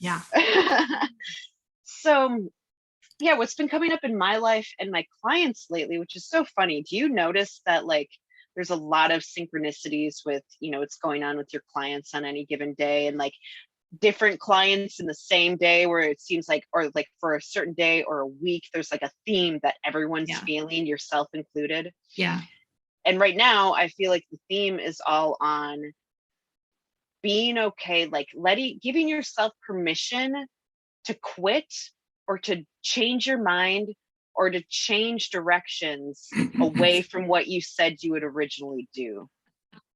Yeah. So yeah, what's been coming up in my life and my clients lately, which is so funny. Do you notice that like there's a lot of synchronicities with, what's going on with your clients on any given day, and like different clients in the same day where it seems like, or like for a certain day or a week, there's like a theme that everyone's feeling, yourself included. Yeah. And right now I feel like the theme is all on being okay, like giving yourself permission to quit or to change your mind or to change directions away from what you said you would originally do.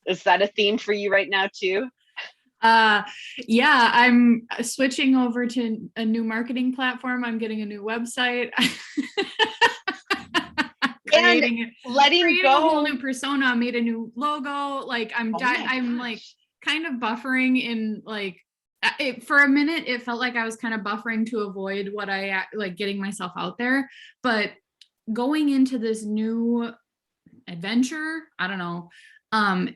Is that a theme for you right now too? Yeah, I'm switching over to a new marketing platform. I'm getting a new website. creating go a whole new persona, made a new logo. Like I'm like kind of buffering in like for a minute, it felt like I was kind of buffering to avoid what I like getting myself out there. But going into this new adventure, I don't know,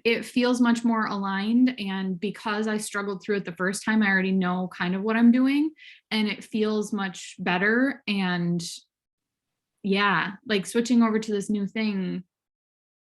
it feels much more aligned. And because I struggled through it the first time, I already know kind of what I'm doing, and it feels much better. And yeah, like switching over to this new thing,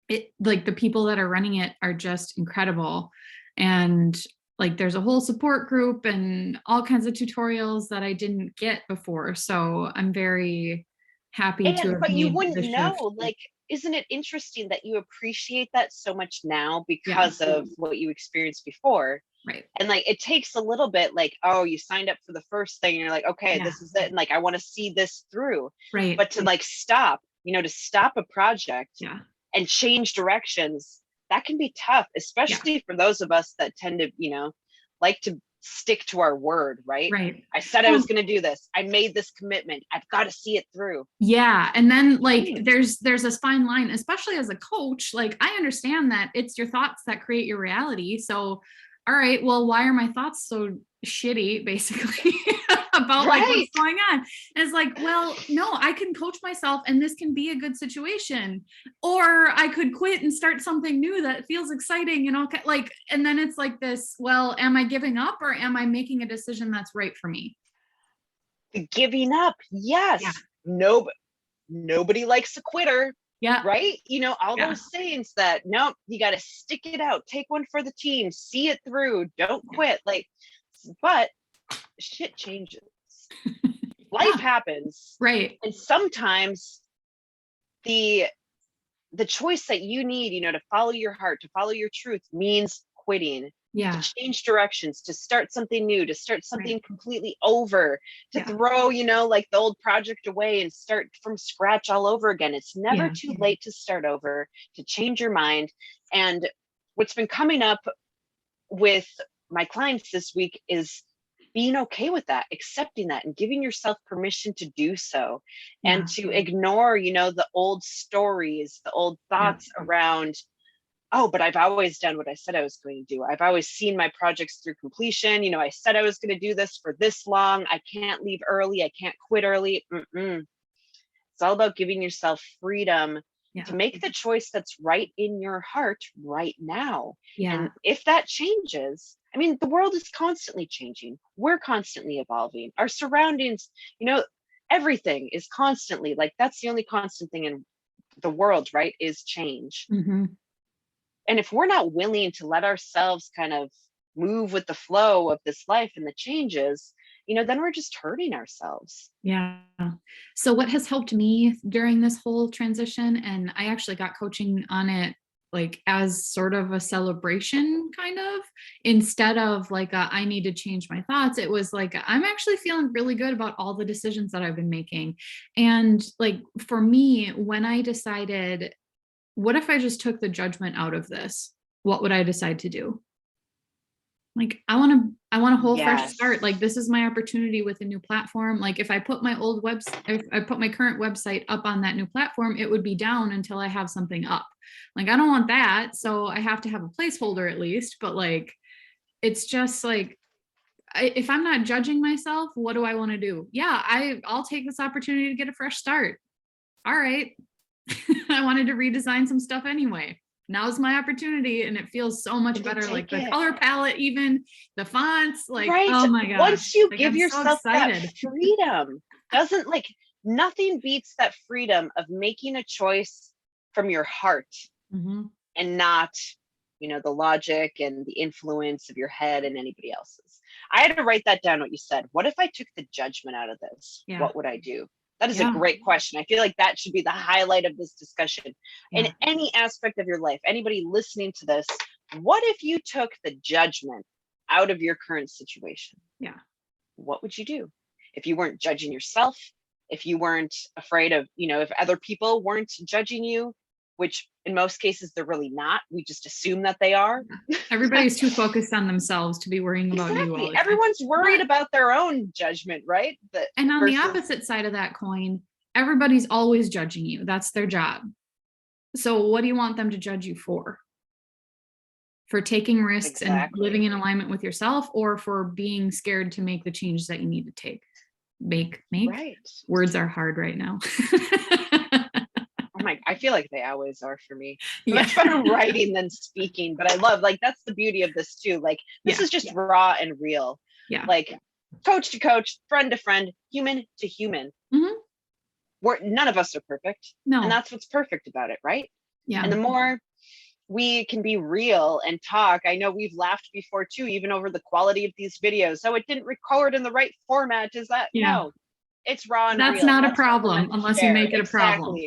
it like the people that are running it are just incredible. And like there's a whole support group and all kinds of tutorials that I didn't get before. So I'm very happy to have but made you wouldn't the know, shift. like, isn't it interesting that you appreciate that so much now because of what you experienced before? Right. And like it takes a little bit, like, oh, you signed up for the first thing and you're like, okay, this is it, and like I want to see this through. Right. But to like stop, to stop a project and change directions, that can be tough, especially for those of us that tend to, like to stick to our word, right? I said I was going to do this. I made this commitment. I've got to see it through. Yeah. And then like there's this fine line, especially as a coach. Like I understand that it's your thoughts that create your reality. So all right, well, why are my thoughts so shitty, basically, about like what's going on? And it's like, well, no, I can coach myself and this can be a good situation. Or I could quit and start something new that feels exciting and all like, and then it's like this, well, am I giving up or am I making a decision that's right for me? Giving up, yes. Nobody likes a quitter. Yeah. Right. All those sayings that, nope, you got to stick it out, take one for the team, see it through, don't quit. Like, but shit changes. Life happens. Right. And sometimes the choice that you need, to follow your heart, to follow your truth means quitting. To change directions, to start something new, to start something completely over, to throw, like the old project away and start from scratch all over again. It's never too late to start over, to change your mind. And what's been coming up with my clients this week is being okay with that, accepting that, and giving yourself permission to do so, and to ignore, the old stories, the old thoughts around, oh, but I've always done what I said I was going to do. I've always seen my projects through completion. I said I was going to do this for this long. I can't leave early. I can't quit early. It's all about giving yourself freedom to make the choice that's right in your heart right now. And if that changes, I mean, the world is constantly changing. We're constantly evolving. Our surroundings, everything is constantly, like, that's the only constant thing in the world, right? Is change. And if we're not willing to let ourselves kind of move with the flow of this life and the changes, then we're just hurting ourselves. Yeah. So what has helped me during this whole transition, and I actually got coaching on it like as sort of a celebration, kind of, instead of like I need to change my thoughts. It was like, I'm actually feeling really good about all the decisions that I've been making. And like, for me, when I decided, what if I just took the judgment out of this? What would I decide to do? Like, I want a whole fresh start. Like, this is my opportunity with a new platform. Like, if I put my old website, if I put my current website up on that new platform, it would be down until I have something up. Like, I don't want that. So I have to have a placeholder at least, but like, it's just like, if I'm not judging myself, what do I want to do? Yeah, I'll take this opportunity to get a fresh start. All right. I wanted to redesign some stuff anyway. now's my opportunity. And it feels so much better. Like the it. color palette, even the fonts, like, right. oh my gosh. Once you like, give I'm yourself so that freedom, doesn't like nothing beats that freedom of making a choice from your heart and not, you know, the logic and the influence of your head and anybody else's. I had to write that down, what you said. What if I took the judgment out of this? What would I do? That is a great question. I feel like that should be the highlight of this discussion. In any aspect of your life, anybody listening to this, what if you took the judgment out of your current situation? Yeah. What would you do? If you weren't judging yourself, if you weren't afraid of, you know, if other people weren't judging you, which in most cases they're really not. We just assume that they are. Everybody's too focused on themselves to be worrying about you all the time. Everyone's worried about their own judgment, right? And on the opposite side of that coin, everybody's always judging you. That's their job. So what do you want them to judge you for? For taking risks and living in alignment with yourself, or for being scared to make the changes that you need to take? Make. Right. Words are hard right now. I feel like they always are for me. I'm much better writing than speaking, but I love, like, that's the beauty of this too. Like, this is just raw and real. Yeah. Like, coach to coach, friend to friend, human to human. None of us are perfect. No. And that's what's perfect about it, right? Yeah. And the more we can be real and talk, I know we've laughed before too, even over the quality of these videos. So it didn't record in the right format. Is that? No. It's raw and that's real. Not a problem unless you make it a problem.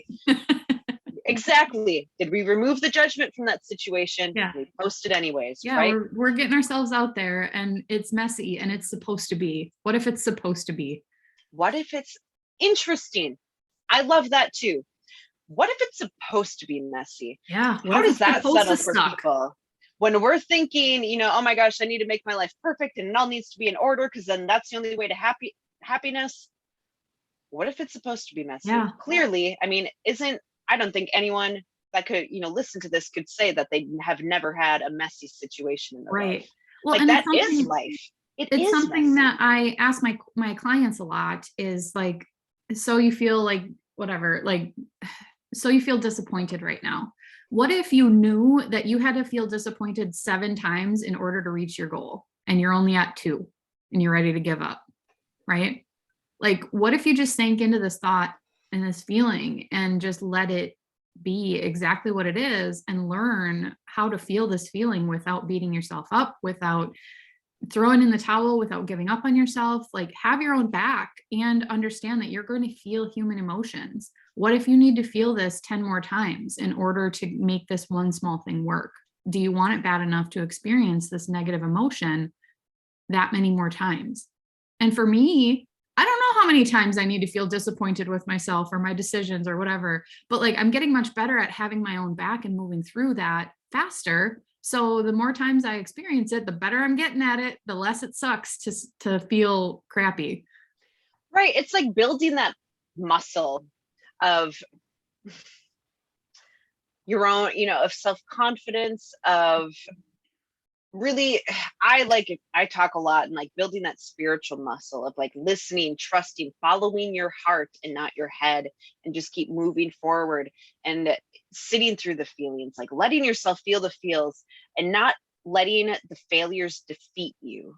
Exactly. Did we remove the judgment from that situation? Yeah. We posted anyways. Yeah, right? We're getting ourselves out there, and it's messy, and it's supposed to be. What if it's supposed to be? What if it's interesting? I love that too. What if it's supposed to be messy? Yeah. How does that settle for people? When we're thinking, you know, oh my gosh, I need to make my life perfect and it all needs to be in order because then that's the only way to happiness. What if it's supposed to be messy? Yeah. Clearly, I mean, I don't think anyone that could, you know, listen to this could say that they have never had a messy situation in their life. Well, like, that is life. It's something messy. That I ask my clients a lot is like, so you feel like whatever, like, so you feel disappointed right now. What if you knew that you had to feel disappointed 7 times in order to reach your goal, and you're only at 2 and you're ready to give up, right? Like, what if you just sank into this thought and this feeling and just let it be exactly what it is, and learn how to feel this feeling without beating yourself up, without throwing in the towel, without giving up on yourself? Like, have your own back and understand that you're going to feel human emotions. What if you need to feel this 10 more times in order to make this one small thing work? Do you want it bad enough to experience this negative emotion that many more times? And for me, I don't know how many times I need to feel disappointed with myself or my decisions or whatever, but like, I'm getting much better at having my own back and moving through that faster. So the more times I experience it, the better I'm getting at it, the less it sucks to feel crappy. Right. It's like building that muscle of your own, you know, of self-confidence, of really, I talk a lot and like building that spiritual muscle of like listening, trusting, following your heart and not your head, and just keep moving forward and sitting through the feelings, like letting yourself feel the feels and not letting the failures defeat you.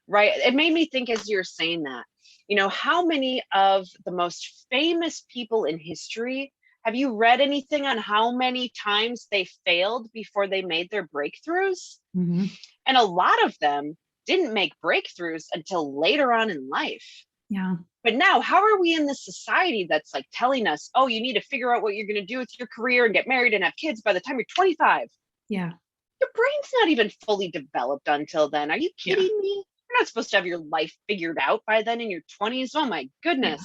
Right. It made me think, as you're saying that, you know, how many of the most famous people in history, have you read anything on how many times they failed before they made their breakthroughs? Mm-hmm. And a lot of them didn't make breakthroughs until later on in life. Yeah. But now, how are we in this society that's like telling us, oh, you need to figure out what you're going to do with your career and get married and have kids by the time you're 25? Yeah. Your brain's not even fully developed until then. Are you kidding me? You're not supposed to have your life figured out by then in your 20s. Oh my goodness.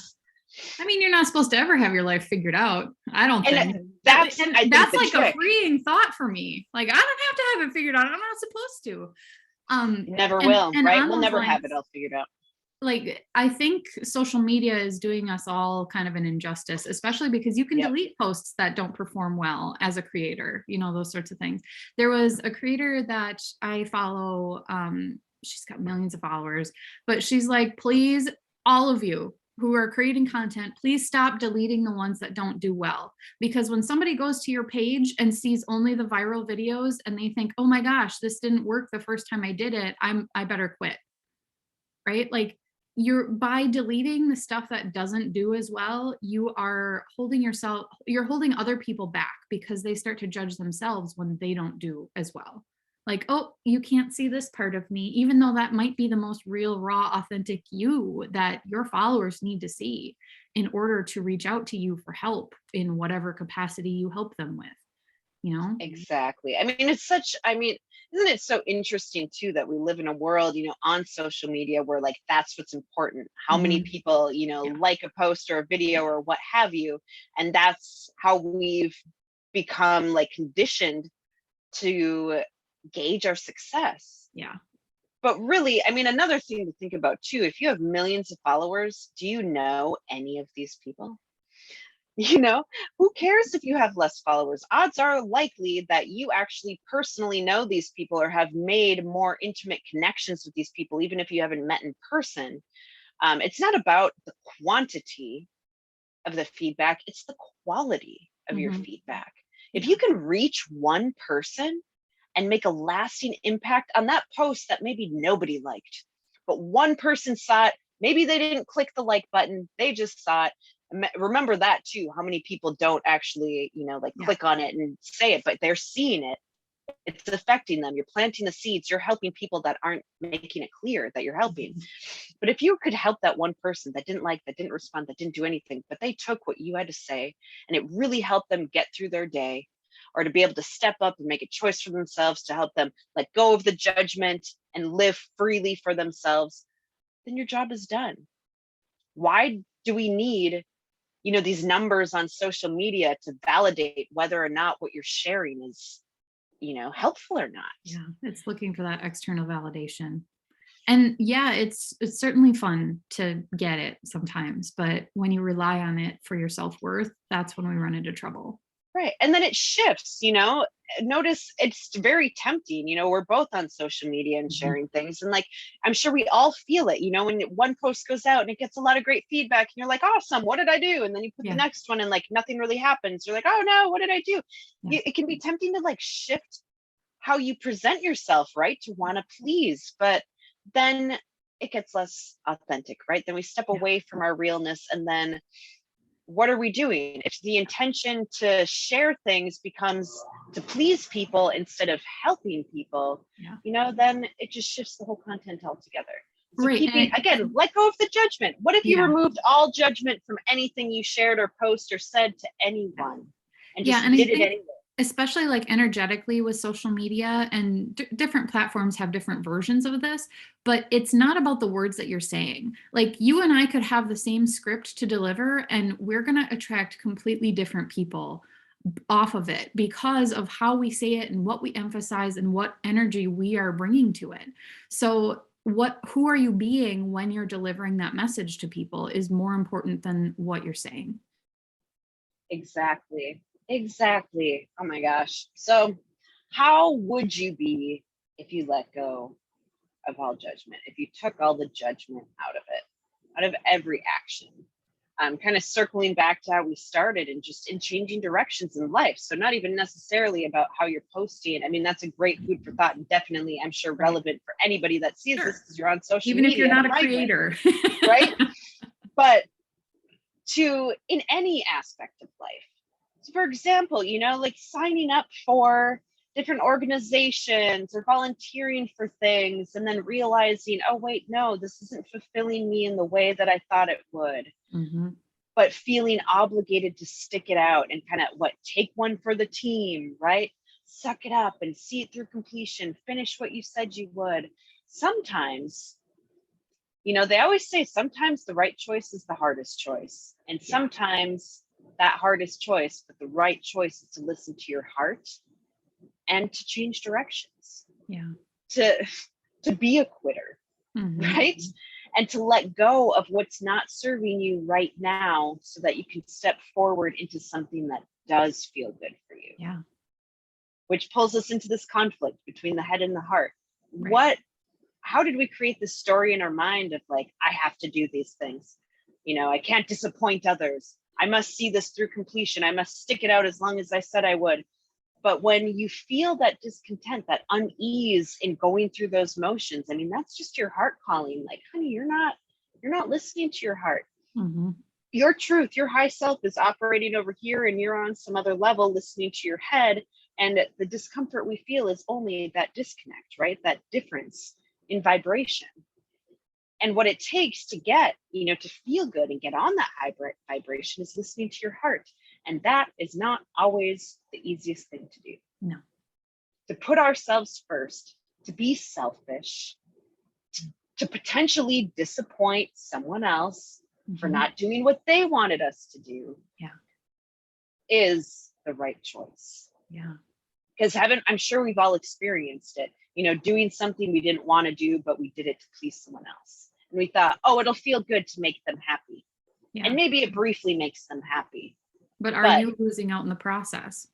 Yeah. I mean, you're not supposed to ever have your life figured out. I don't think. That's like a freeing thought for me. Like, I don't have to have it figured out. I'm not supposed to. Never will, right? We'll never have it all figured out. Like, I think social media is doing us all kind of an injustice, especially because you can delete posts that don't perform well as a creator, you know, those sorts of things. There was a creator that I follow, she's got millions of followers, but she's like, please, all of you, who are creating content, please stop deleting the ones that don't do well. Because when somebody goes to your page and sees only the viral videos and they think, oh my gosh, this didn't work the first time I did it, I better quit. Right? Like, you're, by deleting the stuff that doesn't do as well, you're holding other people back, because they start to judge themselves when they don't do as well. Like, oh, you can't see this part of me, even though that might be the most real, raw, authentic you that your followers need to see in order to reach out to you for help in whatever capacity you help them with, you know? Exactly. I mean, isn't it so interesting too that we live in a world, on social media where like that's what's important. How many Mhm. people, Yeah. like a post or a video or what have you. And that's how we've become like conditioned to gauge our success. Yeah. But really, I mean, another thing to think about too, if you have millions of followers, do you know any of these people? You know, who cares if you have less followers? Odds are likely that you actually personally know these people or have made more intimate connections with these people, even if you haven't met in person. It's not about the quantity of the feedback, it's the quality of your Mhm. feedback. If Yeah. you can reach one person and make a lasting impact on that post that maybe nobody liked, but one person saw it, maybe they didn't click the like button, they just saw it. Remember that too, how many people don't actually, like Yeah. click on it and say it, but they're seeing it. It's affecting them. You're planting the seeds. You're helping people that aren't making it clear that you're helping. Mhm. But if you could help that one person that didn't like, that didn't respond, that didn't do anything, but they took what you had to say and it really helped them get through their day, or to be able to step up and make a choice for themselves, to help them let go of the judgment and live freely for themselves, then your job is done. Why do we need, these numbers on social media to validate whether or not what you're sharing is, helpful or not? Yeah, it's looking for that external validation. And yeah, it's certainly fun to get it sometimes, but when you rely on it for your self-worth, that's when we run into trouble. Right. And then it shifts, notice it's very tempting. We're both on social media and Mhm. sharing things. And like, I'm sure we all feel it, when one post goes out and it gets a lot of great feedback and you're like, awesome, what did I do? And then you put the Yeah, next one and like nothing really happens. You're like, oh no, what did I do? yeah, It can be tempting to like shift how you present yourself, right? To want to please. But then it gets less authentic, right? Then we step yeah, away from our realness, and then what are we doing? If the intention to share things becomes to please people instead of helping people, yeah. then it just shifts the whole content altogether. So Right, and keeping, again, let go of the judgment. What if you yeah, removed all judgment from anything you shared or post or said to yeah. anyone and Yeah, just and I did it think anyway? especially like energetically with social media, and different platforms have different versions of this, but it's not about the words that you're saying. Like, you and I could have the same script to deliver and we're going to attract completely different people off of it because of how we say it and what we emphasize and what energy we are bringing to it. So who are you being when you're delivering that message to people is more important than what you're saying. Exactly. Exactly. Oh my gosh. So, how would you be if you let go of all judgment, if you took all the judgment out of it, out of every action? Kind of circling back to how we started and just in changing directions in life. So, not even necessarily about how you're posting. I mean, that's a great food for thought and definitely, I'm sure, Right. relevant for anybody that sees this Sure. because you're on social Even if you're media and not a a migrant, creator. right? But to in any aspect of life. So for example, like signing up for different organizations or volunteering for things and then realizing, oh, wait, no, this isn't fulfilling me in the way that I thought it would. Mhm. But feeling obligated to stick it out and kind of take one for the team, right? Suck it up and see it through completion, finish what you said you would. Sometimes, they always say sometimes the right choice is the hardest choice. And Yeah. sometimes that hardest choice, but the right choice is to listen to your heart and to change directions, Yeah. to be a quitter, Mhm. right? And to let go of what's not serving you right now so that you can step forward into something that does feel good for you. Yeah. Which pulls us into this conflict between the head and the heart. Right. How did we create this story in our mind of like, I have to do these things? I can't disappoint others. I must see this through completion. I must stick it out as long as I said I would. But when you feel that discontent, that unease in going through those motions, I mean, that's just your heart calling, like, honey, you're not listening to your heart. Mm-hmm. Your truth, your high self is operating over here, and you're on some other level listening to your head. And the discomfort we feel is only that disconnect, right? That difference in vibration. And what it takes to get, to feel good and get on that high vibration is listening to your heart. And that is not always the easiest thing to do. No. To put ourselves first, to be selfish, to potentially disappoint someone else for not doing what they wanted us to do, is the right choice. Yeah. Because I'm sure we've all experienced it, doing something we didn't want to do, but we did it to please someone else. And we thought, oh, it'll feel good to make them happy. Yeah. And maybe it briefly makes them happy. But are you losing out in the process?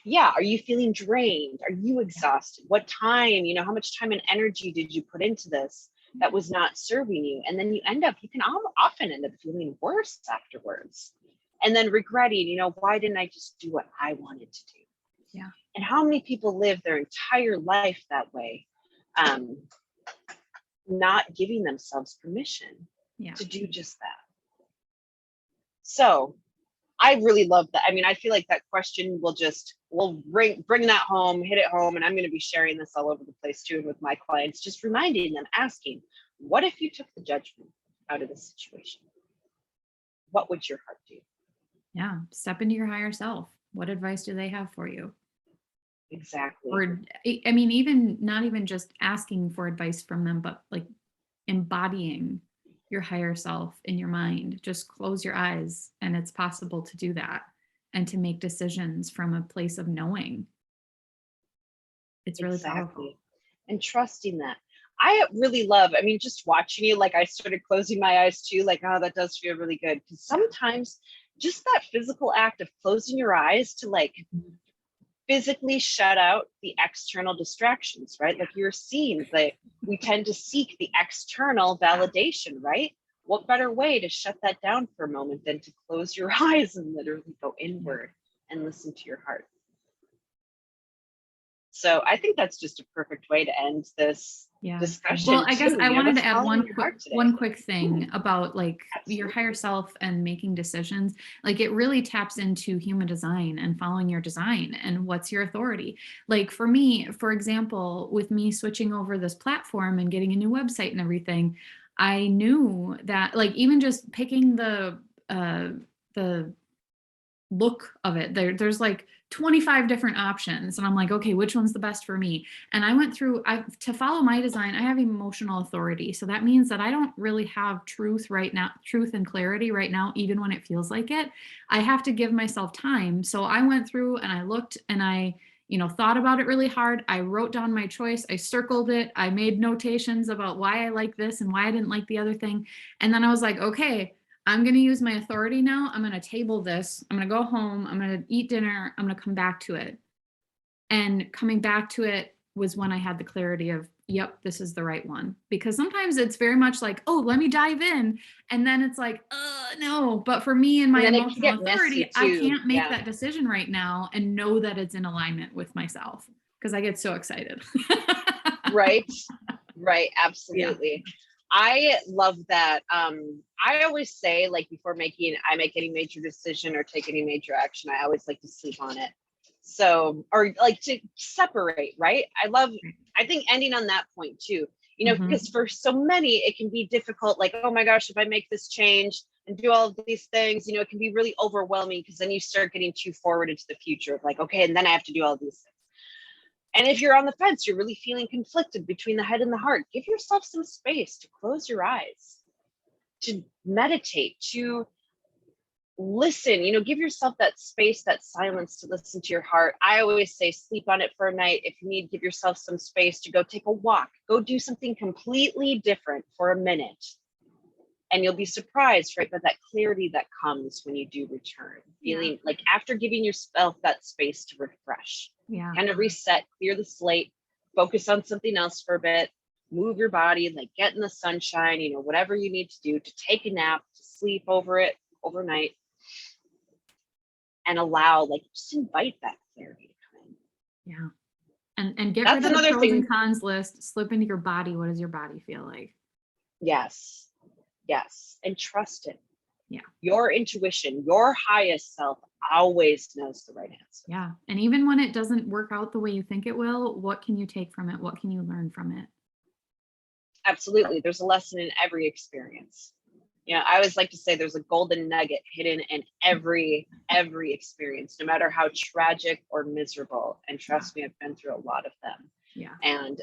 Yeah. Are you feeling drained? Are you exhausted? What time, how much time and energy did you put into this that was not serving you? And then you can often end up feeling worse afterwards. And then regretting, why didn't I just do what I wanted to do? Yeah. And how many people live their entire life that way, not giving themselves permission to do just that. So I really love that. I mean, I feel like that question will bring that home, hit it home. And I'm going to be sharing this all over the place too with my clients, just reminding them, asking, what if you took the judgment out of the situation? What would your heart do? Yeah. Step into your higher self. What advice do they have for you? Exactly. Or, I mean, even not even just asking for advice from them, but like embodying your higher self in your mind. Just close your eyes and it's possible to do that and to make decisions from a place of knowing. It's really powerful. And trusting that. I really love, just watching you, like I started closing my eyes too, like, oh, that does feel really good. Because sometimes just that physical act of closing your eyes to like physically shut out the external distractions, right? Like you're seeing that we tend to seek the external validation, right? What better way to shut that down for a moment than to close your eyes and literally go inward and listen to your heart? So I think that's just a perfect way to end this discussion. Well, I guess I wanted to add one quick thing about like your higher self and making decisions. Like it really taps into human design and following your design and what's your authority. Like for me, for example, with me switching over this platform and getting a new website and everything, I knew that like even just picking the look of it, there's like 25 different options and I'm like, okay, which one's the best for me? And I went through, to follow my design, I have emotional authority. So that means that I don't really have truth and clarity right now, even when it feels like it. I have to give myself time. So I went through and I looked and I thought about it really hard. I wrote down my choice. I circled it. I made notations about why I like this and why I didn't like the other thing. And then I was like, okay, I'm going to use my authority now. I'm going to table this. I'm going to go home. I'm going to eat dinner. I'm going to come back to it. And coming back to it was when I had the clarity of, yep, this is the right one. Because sometimes it's very much like, oh, let me dive in. And then it's like, no. But for me and my emotional authority, I can't make that decision right now and know that it's in alignment with myself because I get so excited. Right. Absolutely. Yeah. I love that. I always say, like, before I make any major decision or take any major action, I always like to sleep on it. So, or like to separate, right? I think ending on that point too, because for so many, it can be difficult. Like, oh my gosh, if I make this change and do all of these things, it can be really overwhelming because then you start getting too forward into the future of like, okay, and then I have to do all these things. And if you're on the fence, you're really feeling conflicted between the head and the heart, give yourself some space to close your eyes, to meditate, to listen, give yourself that space, that silence to listen to your heart. I always say sleep on it for a night. If you need, give yourself some space to go take a walk, go do something completely different for a minute. And you'll be surprised, right, by that clarity that comes when you do return, feeling like after giving yourself that space to refresh, kind of reset, clear the slate, focus on something else for a bit. move your body, like get in the sunshine, whatever you need to do, to take a nap, to sleep over it overnight, and allow, like, just invite that clarity to come in. Yeah. And get That's rid of the another pros and thing. cons list, slip into your body. What does your body feel like? Yes. And trust it. Yeah. Your intuition, your highest self always knows the right answer. Yeah. And even when it doesn't work out the way you think it will, what can you take from it? What can you learn from it? Absolutely. There's a lesson in every experience. I always like to say there's a golden nugget hidden in every experience, no matter how tragic or miserable. And trust me, I've been through a lot of them. Yeah. And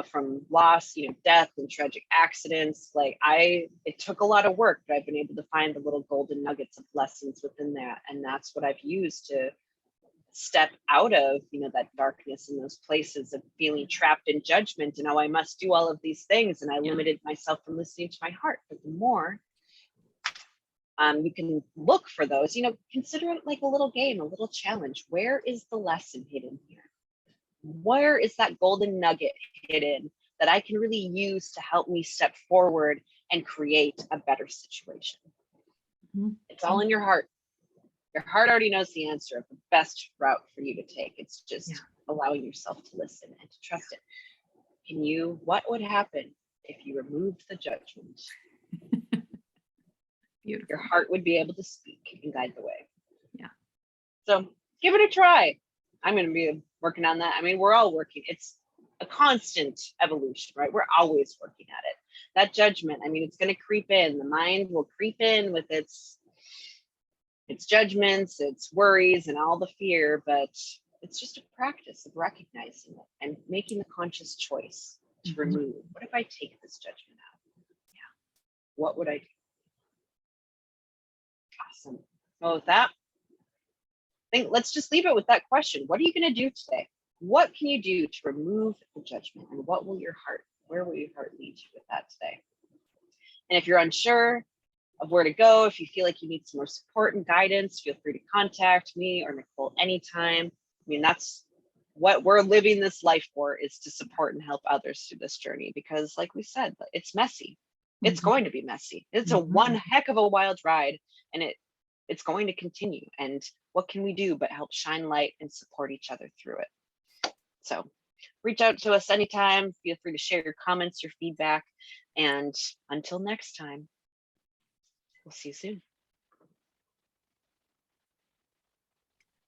from loss, death and tragic accidents, it took a lot of work, but I've been able to find the little golden nuggets of lessons within that. And that's what I've used to step out of, that darkness and those places of feeling trapped in judgment, and I must do all of these things. And I limited myself from listening to my heart. But the more you can look for those, consider it like a little game, a little challenge. Where is the lesson hidden here? Where is that golden nugget hidden that I can really use to help me step forward and create a better situation? Mm-hmm. It's all in your heart. Your heart already knows the answer of the best route for you to take. It's just allowing yourself to listen and to trust it. What would happen if you removed the judgment? Beautiful. Your heart would be able to speak and guide the way. Yeah. So give it a try. I'm going to be working on that. I mean, we're all working. It's a constant evolution, right? We're always working at it. That judgment, I mean, it's going to creep in. The mind will creep in with its judgments, its worries, and all the fear, but it's just a practice of recognizing it and making the conscious choice to remove. What if I take this judgment out? Yeah. What would I do? Awesome. Well, with that, let's just leave it with that question. What are you going to do today? What can you do to remove the judgment? And where will your heart lead you with that today? And if you're unsure of where to go, if you feel like you need some more support and guidance, feel free to contact me or Nicole anytime. I mean, that's what we're living this life for, is to support and help others through this journey. Because like we said, it's messy. It's going to be messy. It's a one heck of a wild ride, and it's going to continue. And what can we do but help shine light and support each other through it? So reach out to us anytime. Feel free to share your comments, your feedback. And until next time, we'll see you soon.